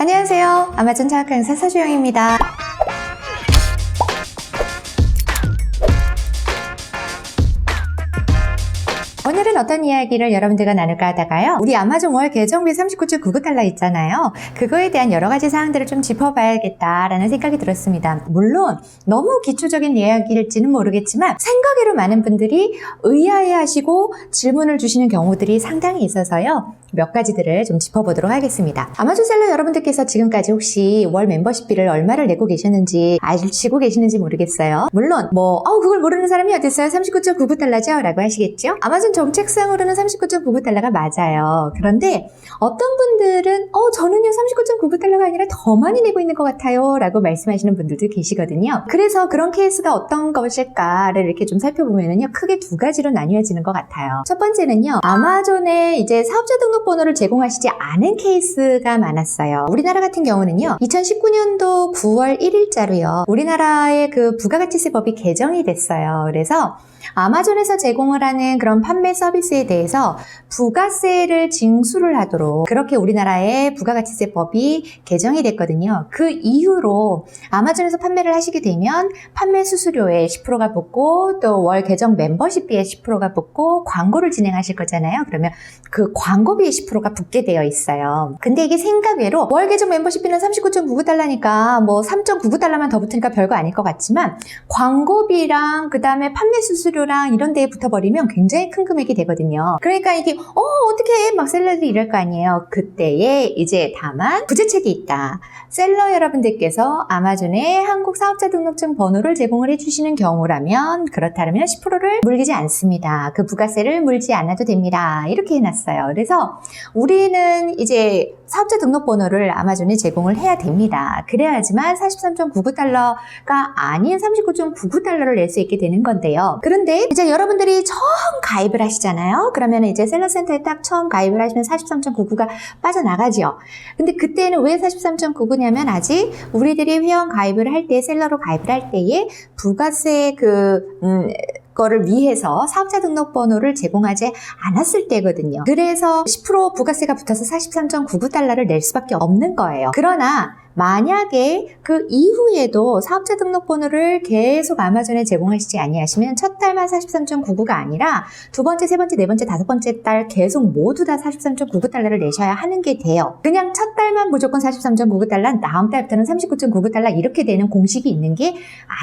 안녕하세요. 아마존 차학 강사 서주영입니다. 오늘은 어떤 이야기를 여러분들과 나눌까 하다가요. 우리 아마존 월 계정비 39.99달러 있잖아요. 그거에 대한 여러 가지 사항들을 좀 짚어봐야겠다라는 생각이 들었습니다. 물론 너무 기초적인 이야기일지는 모르겠지만 생각외로 많은 분들이 의아해하시고 질문을 주시는 경우들이 상당히 있어서요. 몇 가지들을 좀 짚어보도록 하겠습니다. 아마존 셀러 여러분들께서 지금까지 혹시 월 멤버십비를 얼마를 내고 계셨는지 아시고 계시는지 모르겠어요. 물론 그걸 모르는 사람이 어디 있어요? 39.99달러죠? 라고 하시겠죠? 아마존 정책상으로는 39.99달러가 맞아요. 그런데 어떤 분들은 저는요 39.99달러가 아니라 더 많이 내고 있는 것 같아요 라고 말씀하시는 분들도 계시거든요. 그래서 그런 케이스가 어떤 것일까를 이렇게 좀 살펴보면요 크게 두 가지로 나뉘어지는 것 같아요. 첫 번째는요, 아마존에 이제 사업자 등록번호를 제공하시지 않은 케이스가 많았어요. 우리나라 같은 경우는요 2019년도 9월 1일자로요 우리나라의 그 부가가치세법이 개정이 됐어요. 그래서 아마존에서 제공을 하는 그런 판매 서비스에 대해서 부가세를 징수를 하도록 그렇게 우리나라의 부가가치세법이 개정이 됐거든요. 그 이후로 아마존에서 판매를 하시게 되면 판매 수수료에 10%가 붙고 또 월 계정 멤버십비에 10%가 붙고 광고를 진행하실 거잖아요. 그러면 그 광고비에 10%가 붙게 되어 있어요. 근데 이게 생각외로 월 계정 멤버십비는 39.99달러니까 3.99달러만 더 붙으니까 별거 아닐 것 같지만 광고비랑 그 다음에 판매 수수료랑 이런 데에 붙어버리면 굉장히 큰 금액이 되거든요. 그러니까 이게 어떻게 막 셀러들이 이럴 거 아니에요. 그때에 이제 다만 부재책이 있다. 셀러 여러분들께서 아마존에 한국 사업자 등록증 번호를 제공을 해주시는 경우라면 그렇다면 10%를 물리지 않습니다. 그 부가세를 물지 않아도 됩니다. 이렇게 해놨어요. 그래서 우리는 이제 사업자 등록번호를 아마존에 제공을 해야 됩니다. 그래야지만 43.99달러가 아닌 39.99달러를 낼 수 있게 되는 건데요. 그런데 이제 여러분들이 처음 가입을 하시잖아요. 그러면 이제 셀러센터에 딱 처음 가입을 하시면 43.99가 빠져나가죠. 근데 그때는 왜 43.99냐면 아직 우리들이 회원 가입을 할 때, 셀러로 가입을 할 때에 부가세 거를 위해서 사업자 등록번호를 제공하지 않았을 때거든요. 그래서 10% 부가세가 붙어서 43.99달러를 낼 수밖에 없는 거예요. 그러나 만약에 그 이후에도 사업자 등록번호를 계속 아마존에 제공하시지 아니하시면 첫 달만 43.99가 아니라 두 번째, 세 번째, 네 번째, 다섯 번째 달 계속 모두 다 43.99달러를 내셔야 하는 게 돼요. 그냥 첫 달만 무조건 43.99달러, 다음 달부터는 39.99달러 이렇게 되는 공식이 있는 게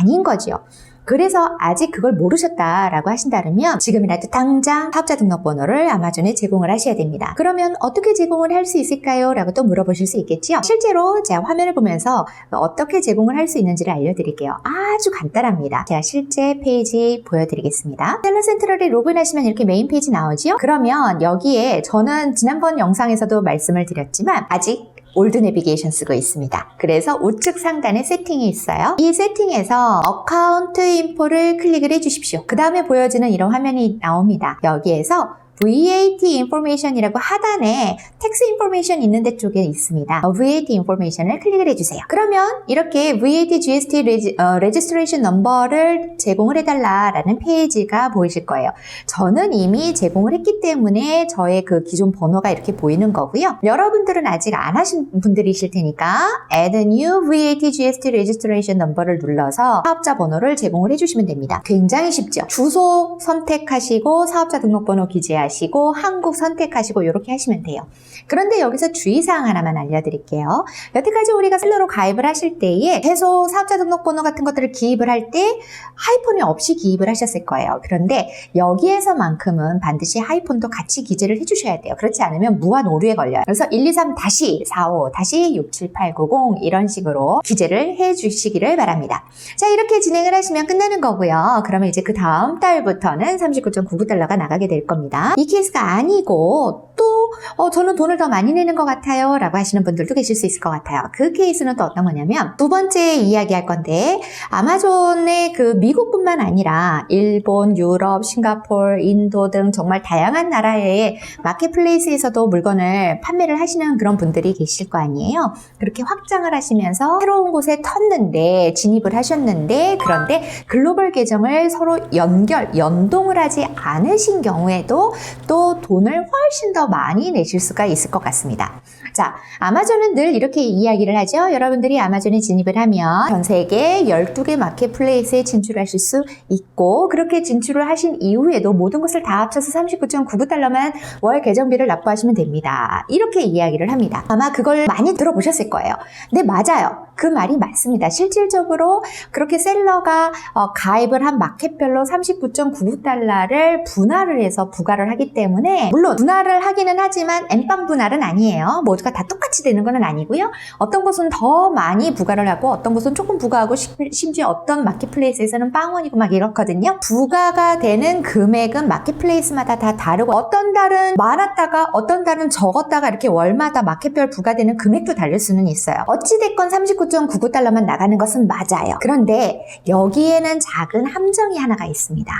아닌 거죠. 그래서 아직 그걸 모르셨다라고 하신다면 지금이라도 당장 사업자 등록번호를 아마존에 제공을 하셔야 됩니다. 그러면 어떻게 제공을 할 수 있을까요? 라고 또 물어보실 수 있겠죠? 실제로 제가 화면을 보면서 어떻게 제공을 할 수 있는지를 알려드릴게요. 아주 간단합니다. 제가 실제 페이지 보여드리겠습니다. 셀러 센트럴에 로그인하시면 이렇게 메인 페이지 나오죠? 그러면 여기에 저는 지난번 영상에서도 말씀을 드렸지만 아직 올드 내비게이션 쓰고 있습니다. 그래서 우측 상단에 세팅이 있어요. 이 세팅에서 어카운트 인포를 클릭을 해주십시오. 그 다음에 보여지는 이런 화면이 나옵니다. 여기에서 VAT 인포메이션이라고 하단에 텍스 인포메이션 있는 데 쪽에 있습니다. VAT 인포메이션을 클릭을 해주세요. 그러면 이렇게 VAT GST 레지스트레이션 넘버를 제공을 해달라라는 페이지가 보이실 거예요. 저는 이미 제공을 했기 때문에 저의 그 기존 번호가 이렇게 보이는 거고요. 여러분들은 아직 안 하신 분들이실 테니까 Add New VAT GST Registration Number를 눌러서 사업자 번호를 제공을 해주시면 됩니다. 굉장히 쉽죠? 주소 선택하시고 사업자 등록번호 기재하시고 한국 선택하시고 이렇게 하시면 돼요. 그런데 여기서 주의사항 하나만 알려드릴게요. 여태까지 우리가 셀러로 가입을 하실 때에 최소 사업자 등록번호 같은 것들을 기입을 할 때 하이폰이 없이 기입을 하셨을 거예요. 그런데 여기에서만큼은 반드시 하이폰도 같이 기재를 해주셔야 돼요. 그렇지 않으면 무한 오류에 걸려요. 그래서 123-45-67890 이런 식으로 기재를 해주시기를 바랍니다. 자, 이렇게 진행을 하시면 끝나는 거고요. 그러면 이제 그 다음 달부터는 39.99달러가 나가게 될 겁니다. 이 케이스가 아니고 또 저는 돈을 더 많이 내는 것 같아요 라고 하시는 분들도 계실 수 있을 것 같아요. 그 케이스는 또 어떤 거냐면 두 번째 이야기할 건데 아마존의 그 미국뿐만 아니라 일본, 유럽, 싱가포르, 인도 등 정말 다양한 나라의 마켓플레이스에서도 물건을 판매를 하시는 그런 분들이 계실 거 아니에요. 그렇게 확장을 하시면서 새로운 곳에 텄는데 진입을 하셨는데 그런데 글로벌 계정을 서로 연동을 하지 않으신 경우에도 또 돈을 훨씬 더 많이 내실 수가 있을 것 같습니다. 자, 아마존은 늘 이렇게 이야기를 하죠. 여러분들이 아마존에 진입을 하면 전 세계 12개 마켓플레이스에 진출하실 수 있고, 그렇게 진출을 하신 이후에도 모든 것을 다 합쳐서 39.99달러만 월 계정비를 납부하시면 됩니다. 이렇게 이야기를 합니다. 아마 그걸 많이 들어보셨을 거예요. 네, 맞아요. 그 말이 맞습니다. 실질적으로 그렇게 셀러가 가입을 한 마켓별로 39.99달러를 분할을 해서 부과를 하기 때문에, 물론 분할을 하기는 하지만 엠빵 분할은 아니에요. 모두가 다 똑같이 되는 건 아니고요. 어떤 곳은 더 많이 부과를 하고 어떤 곳은 조금 부과하고 심지어 어떤 마켓플레이스에서는 빵원이고 막 이렇거든요. 부과가 되는 금액은 마켓플레이스마다 다 다르고, 어떤 달은 많았다가 어떤 달은 적었다가 이렇게 월마다 마켓별 부과되는 금액도 다를 수는 있어요. 어찌됐건 39.99달러만 나가는 것은 맞아요. 그런데 여기에는 작은 함정이 하나가 있습니다.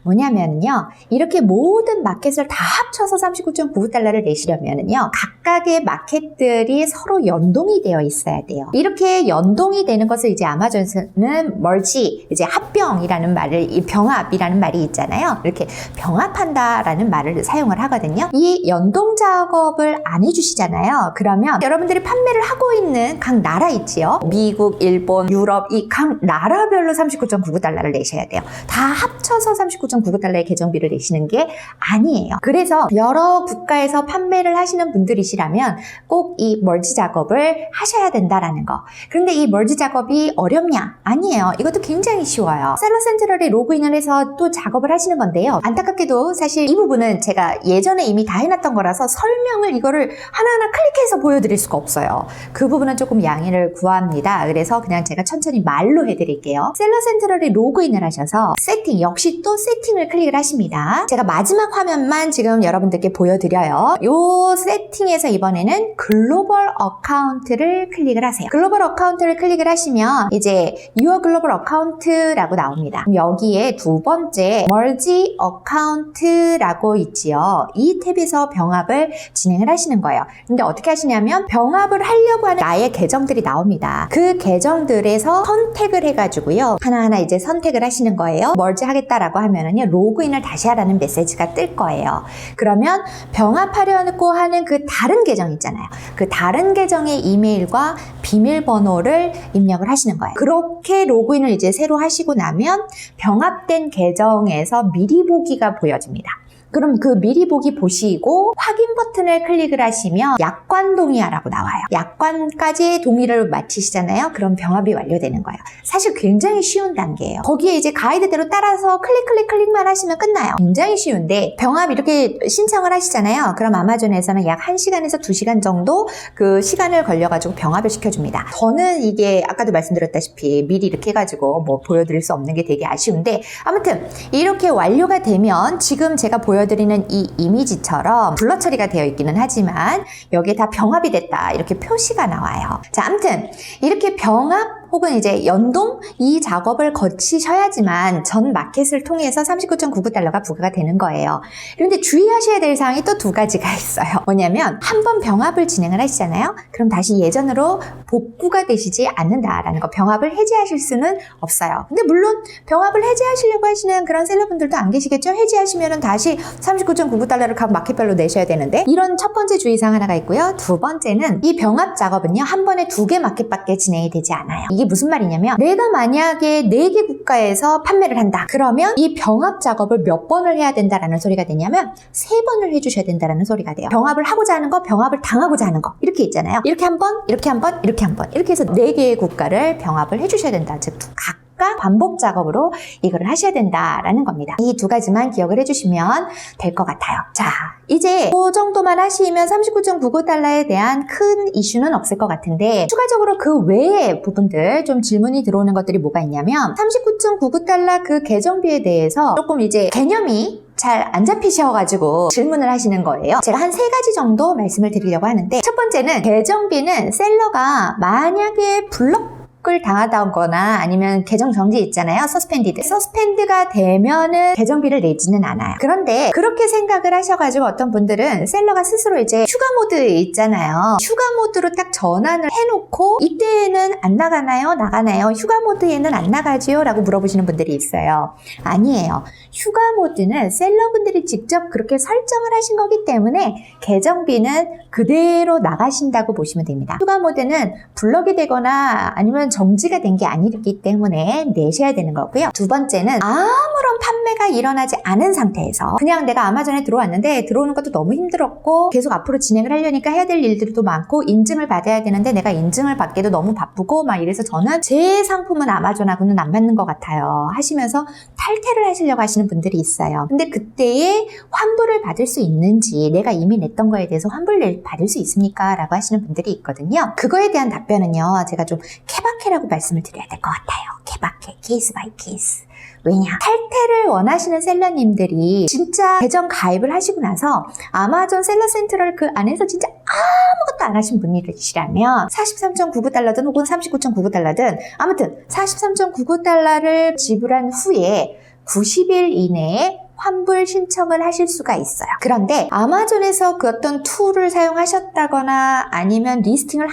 뭐냐면요, 이렇게 모든 마켓을 다 합쳐서 39.99달러를 내시려면요, 각각의 마켓들이 서로 연동이 되어 있어야 돼요. 이렇게 연동이 되는 것을 이제 아마존은 멀지, 이제 합병이라는 말을, 이 병합이라는 말이 있잖아요. 이렇게 병합한다라는 말을 사용을 하거든요. 이 연동 작업을 안 해주시잖아요. 그러면 여러분들이 판매를 하고 있는 각 나라 있지요. 미국, 일본, 유럽, 이 각 나라별로 39.99달러를 내셔야 돼요. 다 합쳐서 39.99달러의 계정비를 내시는 게 아니에요. 그래서 여러 국가에서 판매를 하시는 분들이시라면 꼭 이 멀지 작업을 하셔야 된다라는 거. 그런데 이 멀지 작업이 어렵냐? 아니에요. 이것도 굉장히 쉬워요. 셀러 센트럴에 로그인을 해서 또 작업을 하시는 건데요. 안타깝게도 사실 이 부분은 제가 예전에 이미 다 해놨던 거라서 설명을 이거를 하나하나 클릭해서 보여드릴 수가 없어요. 그 부분은 조금 양해를 구합니다. 그래서 그냥 제가 천천히 말로 해드릴게요. 셀러 센트럴에 로그인을 하셔서 세팅, 역시 또 세팅을 클릭을 하십니다. 제가 마지막 화면만 지금 여러분들께 보여드려요. 요 세팅에서 이번에는 글로벌 어카운트를 클릭을 하세요. 글로벌 어카운트를 클릭을 하시면 이제 Your Global Account라고 나옵니다. 여기에 두 번째 멀지 어카운트라고 있지요. 이 탭에서 병합을 진행을 하시는 거예요. 근데 어떻게 하시냐면 병합을 하려고 하는 나의 계정들이 나옵니다. 그 계정들에서 선택을 해가지고요, 하나하나 이제 선택을 하시는 거예요. 멀지 하겠다라고 하면은요, 로그인을 다시 하라는 메시지가 뜰 거예요. 그러면 병합하려고 하는 그 다른 계정 있잖아요. 그 다른 계정의 이메일과 비밀번호를 입력을 하시는 거예요. 그렇게 로그인을 이제 새로 하시고 나면 병합된 계정에서 미리 보기가 보여집니다. 그럼 그 미리 보기 보시고 확인 버튼을 클릭을 하시면 약관 동의하라고 나와요. 약관까지 동의를 마치시잖아요. 그럼 병합이 완료되는 거예요. 사실 굉장히 쉬운 단계예요. 거기에 이제 가이드대로 따라서 클릭만 하시면 끝나요. 굉장히 쉬운데, 병합 이렇게 신청을 하시잖아요. 그럼 아마존에서는 약 1시간에서 2시간 정도 그 시간을 걸려가지고 병합을 시켜줍니다. 저는 이게 아까도 말씀드렸다시피 미리 이렇게 해가지고 뭐 보여드릴 수 없는 게 되게 아쉬운데, 아무튼 이렇게 완료가 되면 지금 제가 보여드리는 이 이미지처럼 블러 처리가 되어 있기는 하지만 여기에 다 병합이 됐다 이렇게 표시가 나와요. 자, 아무튼 이렇게 병합 혹은 이제 연동, 이 작업을 거치셔야지만 전 마켓을 통해서 39.99달러가 부과가 되는 거예요. 그런데 주의하셔야 될 사항이 또 두 가지가 있어요. 뭐냐면 한번 병합을 진행을 하시잖아요. 그럼 다시 예전으로 복구가 되시지 않는다라는 거. 병합을 해지하실 수는 없어요. 근데 물론 병합을 해지하시려고 하시는 그런 셀러분들도 안 계시겠죠? 해지하시면 다시 39.99달러를 각 마켓별로 내셔야 되는데, 이런 첫 번째 주의사항 하나가 있고요. 두 번째는 이 병합 작업은요, 한 번에 2개 마켓밖에 진행이 되지 않아요. 이게 무슨 말이냐면, 내가 만약에 4개 국가에서 판매를 한다. 그러면 이 병합 작업을 몇 번을 해야 된다라는 소리가 되냐면 3번을 해주셔야 된다라는 소리가 돼요. 병합을 하고자 하는 거, 병합을 당하고자 하는 거, 이렇게 있잖아요. 이렇게 한 번, 이렇게 한 번, 이렇게 한 번, 이렇게 해서 4개의 국가를 병합을 해주셔야 된다. 즉 각각 반복 작업으로 이거를 하셔야 된다라는 겁니다. 이 두 가지만 기억을 해주시면 될 것 같아요. 자, 이제 그 정도만 하시면 39.99달러에 대한 큰 이슈는 없을 것 같은데, 추가적으로 그 외의 부분들 좀 질문이 들어오는 것들이 뭐가 있냐면, 39.99달러 그 계정비에 대해서 조금 이제 개념이 잘 안 잡히셔가지고 질문을 하시는 거예요. 제가 한 3가지 정도 말씀을 드리려고 하는데, 첫 번째는 계정비는 셀러가 만약에 블럭 블록을 당하다거나 아니면 계정 정지 있잖아요. 서스펜드가 되면은 계정비를 내지는 않아요. 그런데 그렇게 생각을 하셔가지고 어떤 분들은 셀러가 스스로 이제 휴가 모드 있잖아요. 휴가 모드로 딱 전환을 해놓고 이때에는 안 나가나요? 나가나요? 휴가 모드에는 안 나가지요? 라고 물어보시는 분들이 있어요. 아니에요. 휴가 모드는 셀러분들이 직접 그렇게 설정을 하신 거기 때문에 계정비는 그대로 나가신다고 보시면 됩니다. 휴가 모드는 블럭이 되거나 아니면 정지가 된 게 아니기 때문에 내셔야 되는 거고요. 두 번째는 아무런 판매가 일어나지 않은 상태에서 그냥 내가 아마존에 들어왔는데 들어오는 것도 너무 힘들었고 계속 앞으로 진행을 하려니까 해야 될 일들도 많고 인증을 받아야 되는데 내가 인증을 받기도 너무 바쁘고 막 이래서 저는 제 상품은 아마존하고는 안 맞는 것 같아요 하시면서 탈퇴를 하시려고 하시는 분들이 있어요. 근데 그때에 환불을 받을 수 있는지 내가 이미 냈던 거에 대해서 환불을 받을 수 있습니까? 라고 하시는 분들이 있거든요. 그거에 대한 답변은요. 제가 좀 케바케라고 말씀을 드려야 될 것 같아요. 케바케, 케이스 바이 케이스. 왜냐? 탈퇴를 원하시는 셀러님들이 진짜 계정 가입을 하시고 나서 아마존 셀러 센트럴 그 안에서 진짜 아무것도 안 하신 분이시라면 43.99달러든 혹은 39.99달러든 아무튼 43.99달러를 지불한 후에 90일 이내에 환불 신청을 하실 수가 있어요. 그런데 아마존에서 그 어떤 툴을 사용하셨다거나 아니면 리스팅을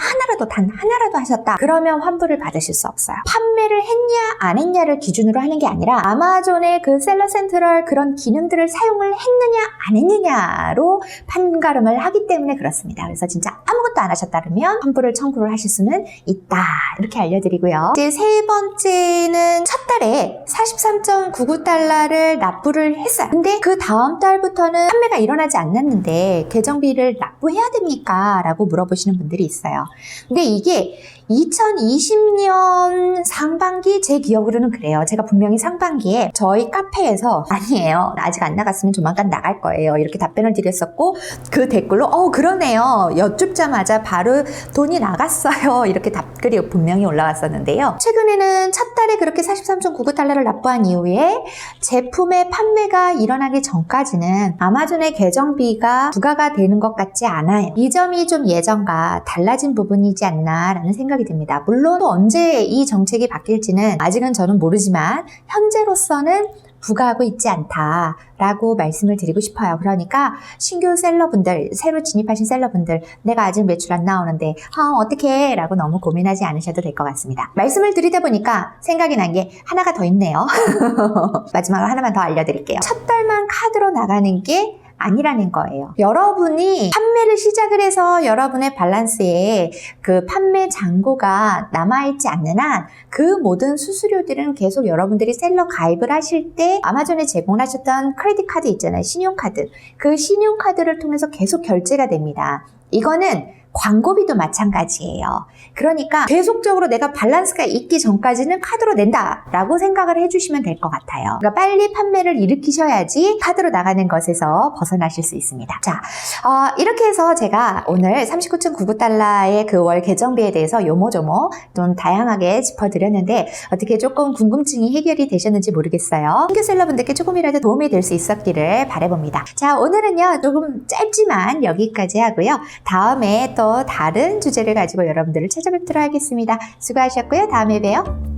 단 하나라도 하셨다. 그러면 환불을 받으실 수 없어요. 판매를 했냐 안 했냐를 기준으로 하는 게 아니라 아마존의 그 셀러 센트럴 그런 기능들을 사용을 했느냐 안 했느냐로 판가름을 하기 때문에 그렇습니다. 그래서 진짜 아무것도 안 하셨다면 환불을 청구를 하실 수는 있다. 이렇게 알려드리고요. 이제 세 번째는 첫 달에 43.99달러를 납부를 했어요. 근데 그 다음 달부터는 판매가 일어나지 않았는데 계정비를 납부해야 됩니까? 라고 물어보시는 분들이 있어요. 근데 이게 2020년 상반기 제 기억으로는 그래요. 제가 분명히 상반기에 저희 카페에서 아니에요. 아직 안 나갔으면 조만간 나갈 거예요. 이렇게 답변을 드렸었고 그 댓글로 그러네요. 여쭙자마자 바로 돈이 나갔어요. 이렇게 답글이 분명히 올라왔었는데요. 최근에는 첫 달에 그렇게 43.99달러를 납부한 이후에 제품의 판매가 일어나기 전까지는 아마존의 계정비가 부과가 되는 것 같지 않아요. 이 점이 좀 예전과 달라진 부분이지 않나라는 생각이 듭니다. 물론 언제 이 정책이 바뀔지는 아직은 저는 모르지만 현재로서는 부과하고 있지 않다라고 말씀을 드리고 싶어요. 그러니까 신규 셀러분들, 새로 진입하신 셀러분들 내가 아직 매출 안 나오는데 어떡해 라고 너무 고민하지 않으셔도 될 것 같습니다. 말씀을 드리다 보니까 생각이 난 게 하나가 더 있네요. 마지막으로 하나만 더 알려드릴게요. 첫 달만 카드로 나가는 게 아니라는 거예요. 여러분이 판매를 시작을 해서 여러분의 밸런스에 그 판매 잔고가 남아있지 않는 한 그 모든 수수료들은 계속 여러분들이 셀러 가입을 하실 때 아마존에 제공하셨던 크레딧 카드 있잖아요. 신용카드. 그 신용카드를 통해서 계속 결제가 됩니다. 이거는 광고비도 마찬가지예요. 그러니까 계속적으로 내가 밸런스가 있기 전까지는 카드로 낸다라고 생각을 해주시면 될 것 같아요. 그러니까 빨리 판매를 일으키셔야지 카드로 나가는 것에서 벗어나실 수 있습니다. 자, 이렇게 해서 제가 오늘 39.99달러의 그 월 계정비에 대해서 요모조모 좀 다양하게 짚어드렸는데 어떻게 조금 궁금증이 해결이 되셨는지 모르겠어요. 신규 셀러분들께 조금이라도 도움이 될 수 있었기를 바라봅니다. 자, 오늘은요 조금 짧지만 여기까지 하고요. 다음에 또 다른 주제를 가지고 여러분들을 찾아뵙도록 하겠습니다. 수고하셨고요. 다음에 봬요.